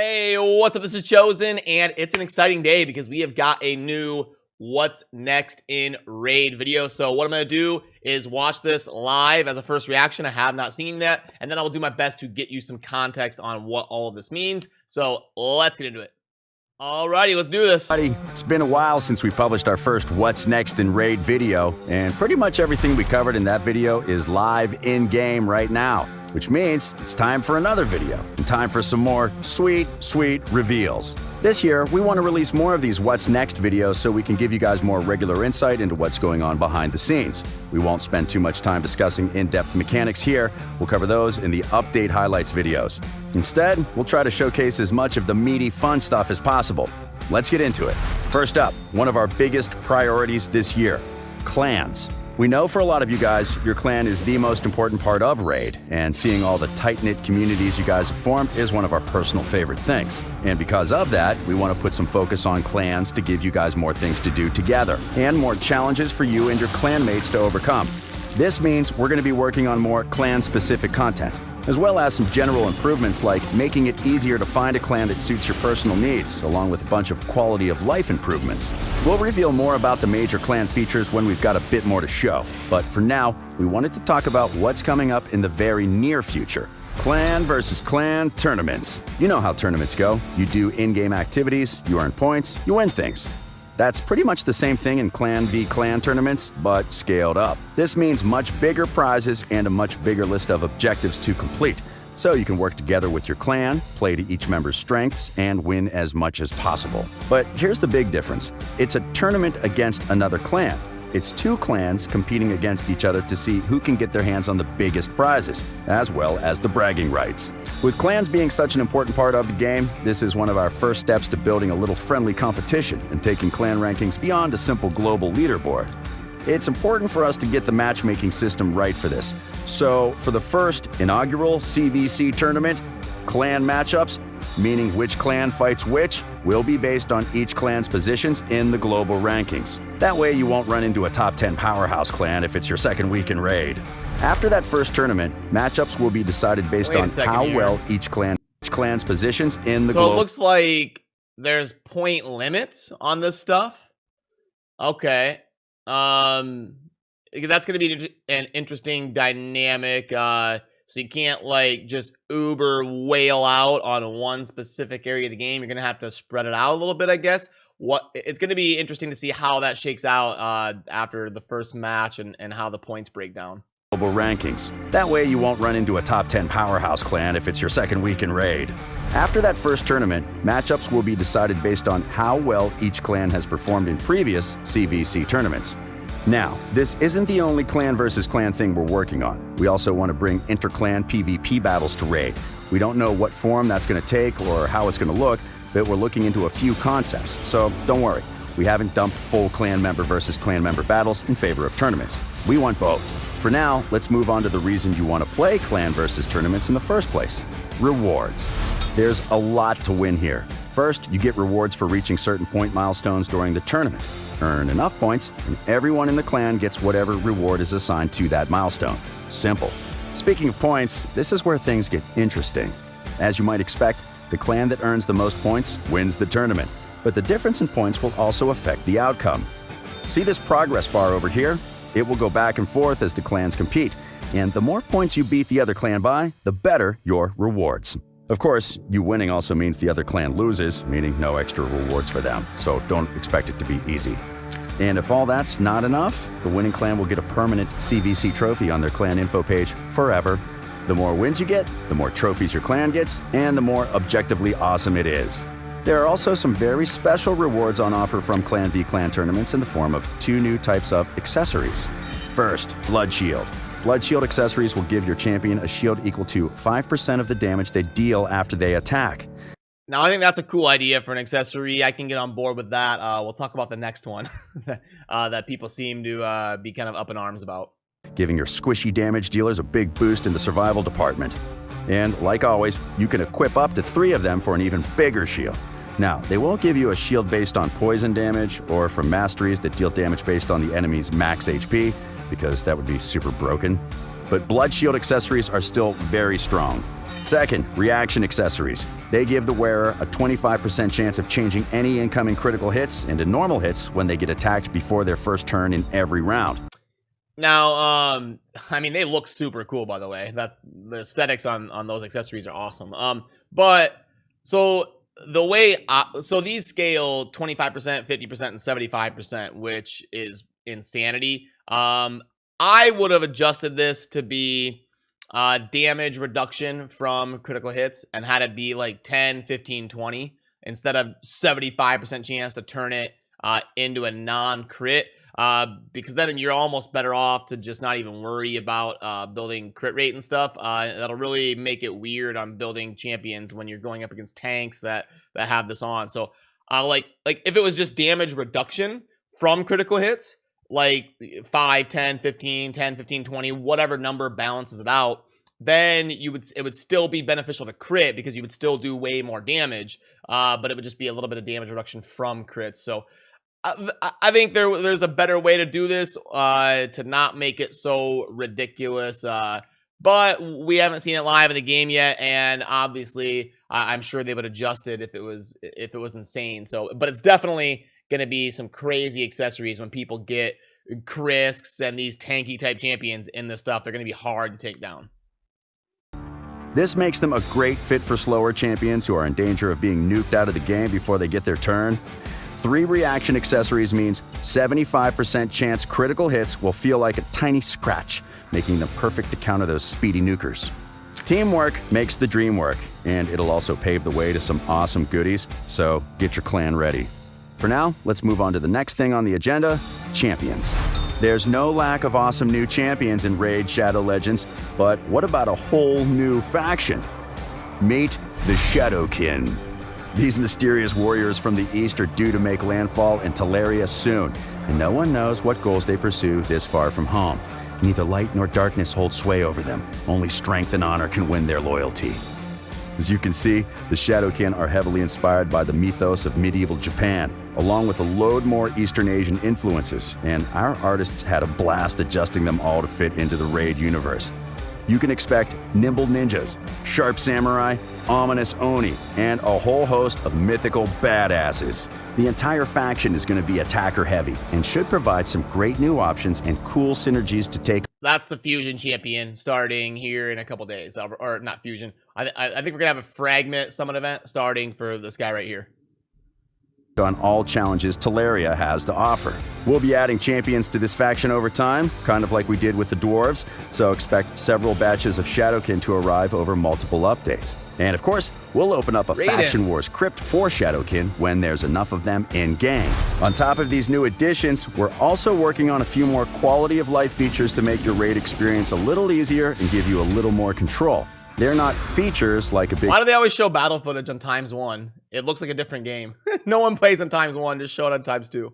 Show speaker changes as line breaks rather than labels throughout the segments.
Hey, what's up? This is Chosen, and it's an exciting day because we have got a new What's Next in Raid video. So what I'm going to do is watch this live as a first reaction. I have not seen that, and then I will do my best to get you some context on what all of this means. So let's get into it. Alrighty, let's do this.
It's been a while since we published our first What's Next in Raid video, and pretty much everything we covered in that video is live in-game right now, which means it's time for another video and time for some more sweet reveals. This year, we want to release more of these What's Next videos so we can give you guys more regular insight into what's going on behind the scenes. We won't spend too much time discussing in-depth mechanics here. We'll cover those in the update highlights videos. Instead, we'll try to showcase as much of the meaty, fun stuff as possible. Let's get into it. First up, one of our biggest priorities this year, clans. We know for a lot of you guys, your clan is the most important part of Raid, and seeing all the tight-knit communities you guys have formed is one of our personal favorite things. And because of that, we want to put some focus on clans to give you guys more things to do together, and more challenges for you and your clan mates to overcome. This means we're going to be working on more clan-specific content, as well as some general improvements like making it easier to find a clan that suits your personal needs, along with a bunch of quality-of-life improvements. We'll reveal more about the major clan features when we've got a bit more to show, but for now, we wanted to talk about what's coming up in the very near future. Clan versus clan tournaments. You know how tournaments go. You do in-game activities, you earn points, you win things. That's pretty much the same thing in clan v clan tournaments, but scaled up. This means much bigger prizes and a much bigger list of objectives to complete, so you can work together with your clan, play to each member's strengths, and win as much as possible. But here's the big difference. It's a tournament against another clan. It's two clans competing against each other to see who can get their hands on the biggest prizes, as well as the bragging rights. With clans being such an important part of the game, this is one of our first steps to building a little friendly competition and taking clan rankings beyond a simple global leaderboard. It's important for us to get the matchmaking system right for this. So, for the first inaugural CVC tournament, clan matchups, meaning which clan fights which, will be based on each clan's positions in the global rankings. That way you won't run into a top 10 powerhouse clan if it's your second week in Raid. After that first tournament, matchups will be decided based on how well each clan's positions in the global.
So it looks like there's point limits on this stuff. Okay. That's going to be an interesting dynamic. So you can't like just uber whale out on one specific area of the game. You're going to have to spread it out a little bit, I guess. It's going to be interesting to see how that shakes out after the first match and how the points break down.
Global rankings. That way you won't run into a top 10 powerhouse clan if it's your second week in Raid. After that first tournament, matchups will be decided based on how well each clan has performed in previous CVC tournaments. Now, this isn't the only clan versus clan thing we're working on. We also want to bring inter-clan PvP battles to Raid. We don't know what form that's going to take or how it's going to look, but we're looking into a few concepts, so don't worry. We haven't dumped full clan member versus clan member battles in favor of tournaments. We want both. For now, let's move on to the reason you want to play clan versus tournaments in the first place. Rewards. There's a lot to win here. First, you get rewards for reaching certain point milestones during the tournament. Earn enough points, and everyone in the clan gets whatever reward is assigned to that milestone. Simple. Speaking of points, this is where things get interesting. As you might expect, the clan that earns the most points wins the tournament, but the difference in points will also affect the outcome. See this progress bar over here? It will go back and forth as the clans compete, and the more points you beat the other clan by, the better your rewards. Of course, you winning also means the other clan loses, meaning no extra rewards for them, so don't expect it to be easy. And if all that's not enough, the winning clan will get a permanent CVC trophy on their clan info page forever. The more wins you get, the more trophies your clan gets, and the more objectively awesome it is. There are also some very special rewards on offer from Clan v Clan tournaments in the form of two new types of accessories. First, Blood Shield. Blood Shield accessories will give your champion a shield equal to 5% of the damage they deal after they attack.
Now, I think that's a cool idea for an accessory. I can get on board with that. We'll talk about the next one that people seem to be kind of up in arms about.
Giving your squishy damage dealers a big boost in the survival department. And like always, you can equip up to 3 of them for an even bigger shield. Now, they won't give you a shield based on poison damage or from masteries that deal damage based on the enemy's max HP, because that would be super broken. But Blood Shield accessories are still very strong. Second, reaction accessories. They give the wearer a 25% chance of changing any incoming critical hits into normal hits when they get attacked before their first turn in every round.
Now, I mean, they look super cool, by the way. That the aesthetics on those accessories are awesome. But so the way so these scale 25%, 50%, and 75%, which is insanity. I would have adjusted this to be damage reduction from critical hits and had it be like 10, 15, 20 instead of 75% chance to turn it into a non-crit. Because then you're almost better off to just not even worry about building crit rate and stuff. That'll really make it weird on building champions when you're going up against tanks that have this on. So like if it was just damage reduction from critical hits, like 5, 10, 15, 10, 15, 20, whatever number balances it out, then it would still be beneficial to crit because you would still do way more damage, but it would just be a little bit of damage reduction from crits. So I think there's a better way to do this to not make it so ridiculous. But we haven't seen it live in the game yet, and obviously I'm sure they would adjust it if it was insane. So, but it's definitely going to be some crazy accessories when people get Krisks and these tanky type champions in this stuff. They're going to be hard to take down.
This makes them a great fit for slower champions who are in danger of being nuked out of the game before they get their turn. 3 reaction accessories means 75% chance critical hits will feel like a tiny scratch, making them perfect to counter those speedy nukers. Teamwork makes the dream work, and it'll also pave the way to some awesome goodies, so get your clan ready. For now, let's move on to the next thing on the agenda, champions. There's no lack of awesome new champions in Raid Shadow Legends, but what about a whole new faction? Meet the Shadowkin. These mysterious warriors from the east are due to make landfall in Teleria soon, and no one knows what goals they pursue this far from home. Neither light nor darkness hold sway over them. Only strength and honor can win their loyalty. As you can see, the Shadowkin are heavily inspired by the mythos of medieval Japan, along with a load more Eastern Asian influences, and our artists had a blast adjusting them all to fit into the Raid universe. You can expect nimble ninjas, sharp samurai, ominous oni, and a whole host of mythical badasses. The entire faction is going to be attacker heavy and should provide some great new options and cool synergies to take.
That's the Fusion champion starting here in a couple days. Or not Fusion. I think we're going to have a Fragment Summit event starting for this guy right here.
On all challenges Teleria has to offer. We'll be adding champions to this faction over time, kind of like we did with the dwarves, so expect several batches of Shadowkin to arrive over multiple updates. And of course, we'll open up a Faction Wars crypt for Shadowkin when there's enough of them in-game. On top of these new additions, we're also working on a few more quality of life features to make your raid experience a little easier and give you a little more control. They're not features like a big...
Why do they always show battle footage on ×1? It looks like a different game. No one plays on ×1, just show it on ×2.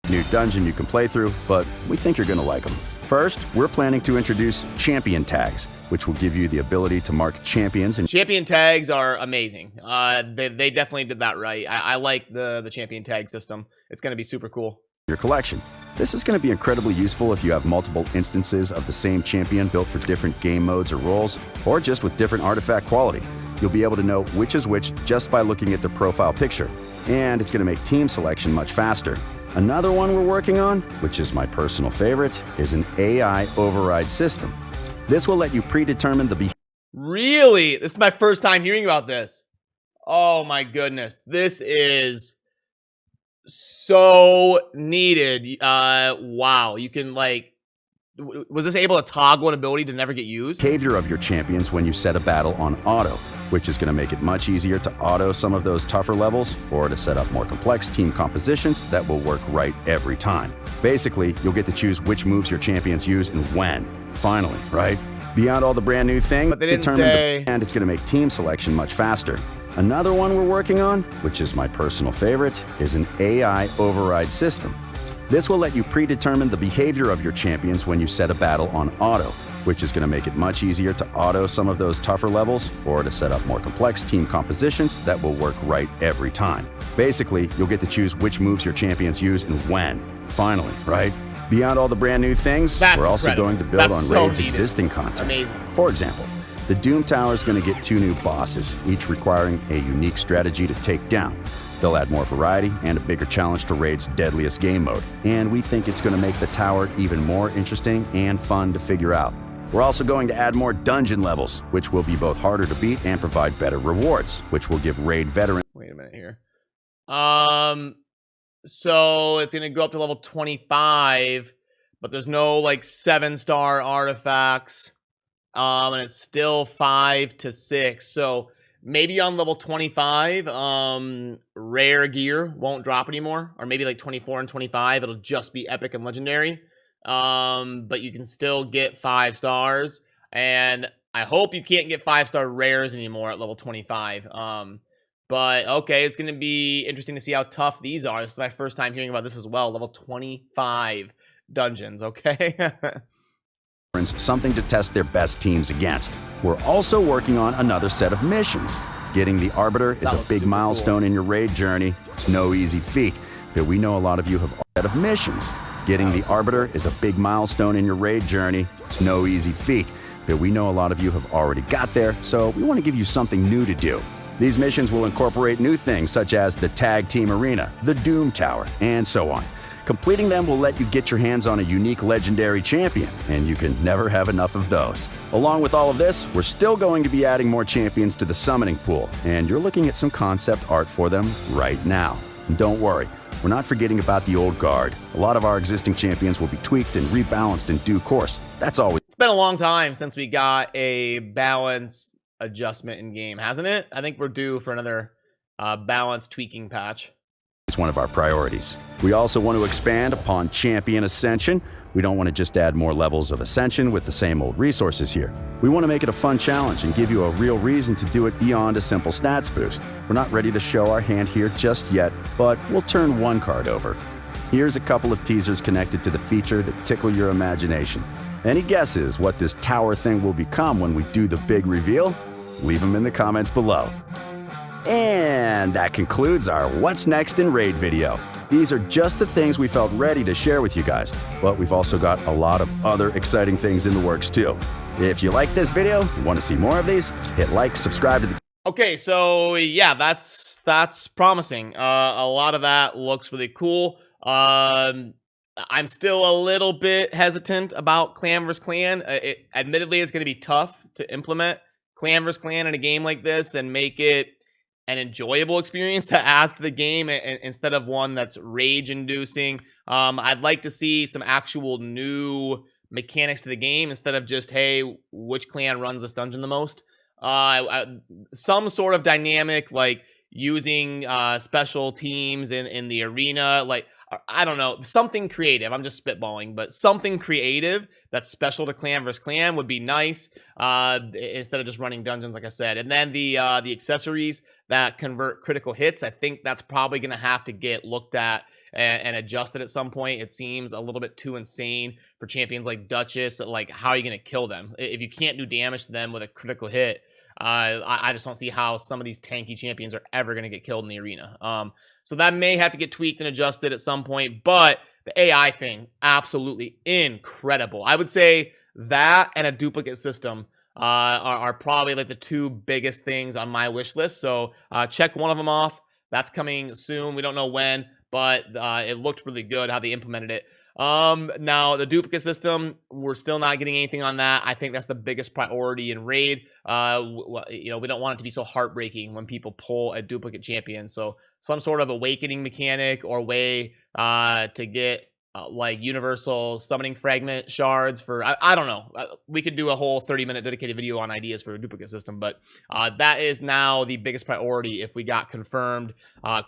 New dungeon you can play through, but we think you're going to like them. First, we're planning to introduce champion tags, which will give you the ability to mark champions. And
champion tags are amazing. They definitely did that right. I like the champion tag system. It's going to be super cool.
Your collection. This is going to be incredibly useful if you have multiple instances of the same champion built for different game modes or roles, or just with different artifact quality. You'll be able to know which is which just by looking at the profile picture, and it's going to make team selection much faster. Another one we're working on, which is my personal favorite, is an AI override system. This will let you predetermine the behavior.
Really? This is my first time hearing about this. Oh my goodness. This is so needed. Wow. You can like, was this able to toggle an ability to never get used?
Behavior of your champions when you set a battle on auto, which is going to make it much easier to auto some of those tougher levels or to set up more complex team compositions that will work right every time. Basically, you'll get to choose which moves your champions use and when. Finally, right? Beyond all the brand new things,
but they didn't say...
and it's going to make team selection much faster. Another one we're working on, which is my personal favorite, is an AI override system. This will let you predetermine the behavior of your champions when you set a battle on auto, which is going to make it much easier to auto some of those tougher levels or to set up more complex team compositions that will work right every time. Basically, you'll get to choose which moves your champions use and when. Finally, right? Beyond all the brand new things, we're also going to build on Raid's existing content.
Amazing.
For example, The Doom Tower is going to get 2 new bosses, each requiring a unique strategy to take down. They'll add more variety and a bigger challenge to Raid's deadliest game mode, and we think it's going to make the tower even more interesting and fun to figure out. We're also going to add more dungeon levels, which will be both harder to beat and provide better rewards, which will give Raid veterans...
Wait a minute here. So it's gonna go up to level 25, but there's no like 7-star artifacts. And it's still 5 to 6. So maybe on level 25, rare gear won't drop anymore, or maybe like 24 and 25, it'll just be epic and legendary. But you can still get 5 stars, and I hope you can't get 5-star rares anymore at level 25. But okay, it's going to be interesting to see how tough these are. This is my first time hearing about this as well. Level 25 dungeons, okay?
Something to test their best teams against. We're also working on another set of missions. Getting the Arbiter is a big milestone in your Raid journey. It's no easy feat, but we know a lot of you have a set of missions. Getting the Arbiter is a big milestone in your Raid journey. It's no easy feat, but we know a lot of you have already got there, so we want to give you something new to do. These missions will incorporate new things such as the Tag Team Arena, the Doom Tower, and so on. Completing them will let you get your hands on a unique legendary champion, and you can never have enough of those. Along with all of this, we're still going to be adding more champions to the summoning pool, and you're looking at some concept art for them right now. And don't worry, we're not forgetting about the old guard. A lot of our existing champions will be tweaked and rebalanced in due course. That's all.
It's been a long time since we got a balance adjustment in game, hasn't it? I think we're due for another balance tweaking patch.
It's one of our priorities. We also want to expand upon Champion Ascension. We don't want to just add more levels of Ascension with the same old resources here. We want to make it a fun challenge and give you a real reason to do it beyond a simple stats boost. We're not ready to show our hand here just yet, but we'll turn one card over. Here's a couple of teasers connected to the feature to tickle your imagination. Any guesses what this tower thing will become when we do the big reveal? Leave them in the comments below. And that concludes our What's Next in Raid video. These are just the things we felt ready to share with you guys, but we've also got a lot of other exciting things in the works too. If you like this video and want to see more of these, hit like, subscribe to the...
Okay, so yeah, that's promising. A lot of that looks really cool. I'm still a little bit hesitant about Clan vs. Clan. Admittedly, it's going to be tough to implement Clan vs. Clan in a game like this and make it an enjoyable experience that adds to the game instead of one that's rage-inducing. I'd like to see some actual new mechanics to the game instead of just, hey, which clan runs this dungeon the most? Some sort of dynamic, like using special teams in the arena, like, I don't know, something creative. I'm just spitballing, but something creative that's special to Clan vs. Clan would be nice, instead of just running dungeons, like I said. And then the accessories that convert critical hits, I think that's probably going to have to get looked at and adjusted at some point. It seems a little bit too insane for champions like Duchess. Like, how are you going to kill them? If you can't do damage to them with a critical hit, I just don't see how some of these tanky champions are ever going to get killed in the arena. So that may have to get tweaked and adjusted at some point, but the AI thing, absolutely incredible. I would say that and a duplicate system are probably like the two biggest things on my wish list. So check one of them off. That's coming soon. We don't know when, but it looked really good how they implemented it. Now the duplicate system, we're still not getting anything on that. I think that's the biggest priority in Raid. You know, we don't want it to be so heartbreaking when people pull a duplicate champion. So some sort of awakening mechanic or way to get like universal summoning fragment shards for, I don't know. We could do a whole 30-minute dedicated video on ideas for a duplicate system, but that is now the biggest priority if we got confirmed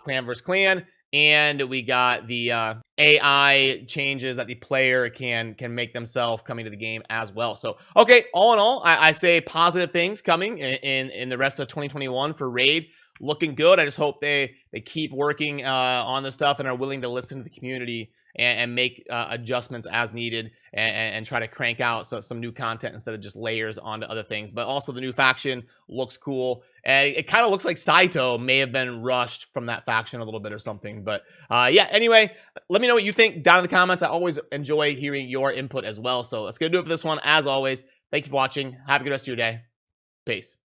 Clan vs. Clan. And we got the AI changes that the player can make themselves coming to the game as well. So, okay, all in all, I say positive things coming in the rest of 2021 for Raid. Looking good. I just hope they keep working on this stuff and are willing to listen to the community and make adjustments as needed and try to crank out some new content instead of just layers onto other things. But also the new faction looks cool. And it kind of looks like Saito may have been rushed from that faction a little bit or something. But yeah, anyway, let me know what you think down in the comments. I always enjoy hearing your input as well. So that's going to do it for this one. As always, thank you for watching. Have a good rest of your day. Peace.